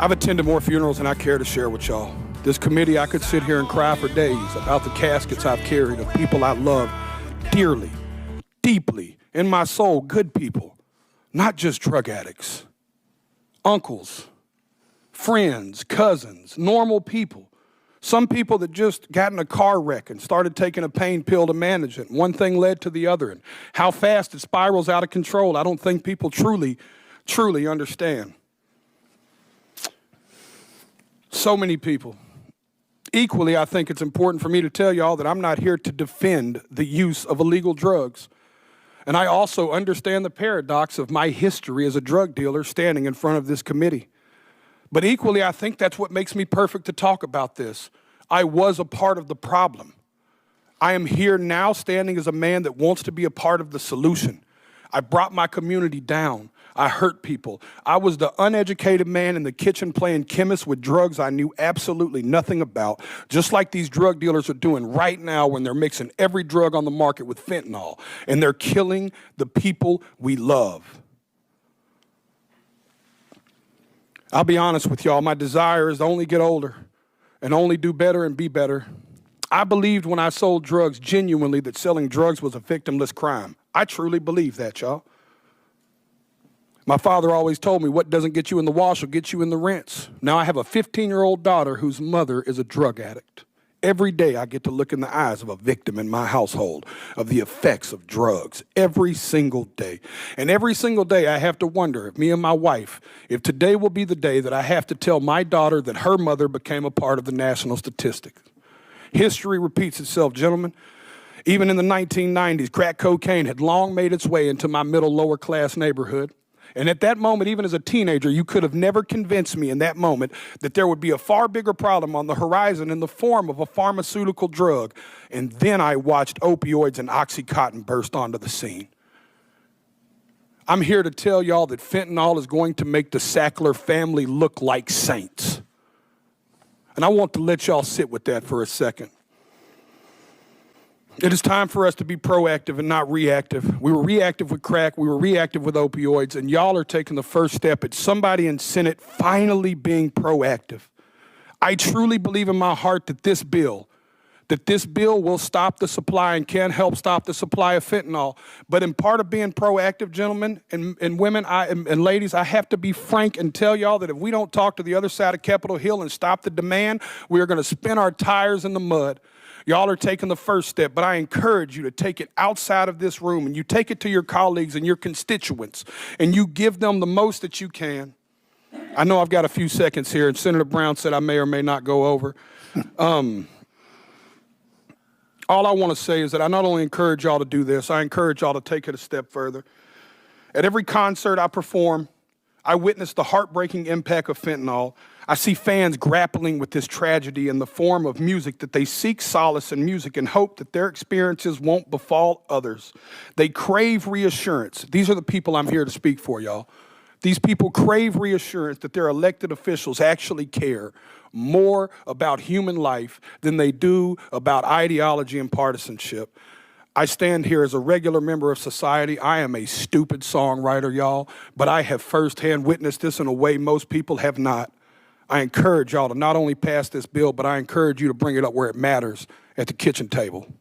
I've attended more funerals than I care to share with y'all. This committee, I could sit here and cry for days about the caskets I've carried of people I love dearly, deeply, in my soul, good people, not just drug addicts, uncles, friends, cousins, normal people. Some people that just got in a car wreck and started taking a pain pill to manage it. One thing led to the other, and how fast it spirals out of control, I don't think people truly understand. So many people. Equally, I think it's important for me to tell y'all that I'm not here to defend the use of illegal drugs. And I also understand the paradox of my history as a drug dealer standing in front of this committee. But equally, I think that's what makes me perfect to talk about this. I was a part of the problem. I am here now standing as a man that wants to be a part of the solution. I brought my community down. I hurt people. I was the uneducated man in the kitchen playing chemist with drugs I knew absolutely nothing about, just like these drug dealers are doing right now when they're mixing every drug on the market with fentanyl, and they're killing the people we love. I'll be honest with y'all, my desire is to only get older and only do better and be better. I believed when I sold drugs genuinely that selling drugs was a victimless crime. I truly believe that, y'all. My father always told me what doesn't get you in the wash will get you in the rinse. Now I have a 15-year-old daughter whose mother is a drug addict. Every day I get to look in the eyes of a victim in my household of the effects of drugs, every single day. And every single day I have to wonder if me and my wife, if today will be the day that I have to tell my daughter that her mother became a part of the national statistics. History repeats itself, gentlemen. Even in the 1990s, crack cocaine had long made its way into my middle lower class neighborhood. And at that moment, even as a teenager, you could have never convinced me in that moment that there would be a far bigger problem on the horizon in the form of a pharmaceutical drug. And then I watched opioids and Oxycontin burst onto the scene. I'm here to tell y'all that fentanyl is going to make the Sackler family look like saints. And I want to let y'all sit with that for a second. It is time for us to be proactive and not reactive. We were reactive with crack, we were reactive with opioids, and y'all are taking the first step at somebody in Senate finally being proactive. I truly believe in my heart that this bill will stop the supply and can help stop the supply of fentanyl. But in part of being proactive, gentlemen and women and ladies, I have to be frank and tell y'all that if we don't talk to the other side of Capitol Hill and stop the demand, we are going to spin our tires in the mud. Y'all are taking the first step, but I encourage you to take it outside of this room and you take it to your colleagues and your constituents and you give them the most that you can. I know I've got a few seconds here, and Senator Brown said I may or may not go over. All I want to say is that I not only encourage y'all to do this, I encourage y'all to take it a step further. At every concert I perform, I witness the heartbreaking impact of fentanyl. I see fans grappling with this tragedy in the form of music that they seek solace in music and hope that their experiences won't befall others. They crave reassurance. These are the people I'm here to speak for, y'all. These people crave reassurance that their elected officials actually care more about human life than they do about ideology and partisanship. I stand here as a regular member of society. I am a stupid songwriter, y'all, but I have firsthand witnessed this in a way most people have not. I encourage y'all to not only pass this bill, but I encourage you to bring it up where it matters, at the kitchen table.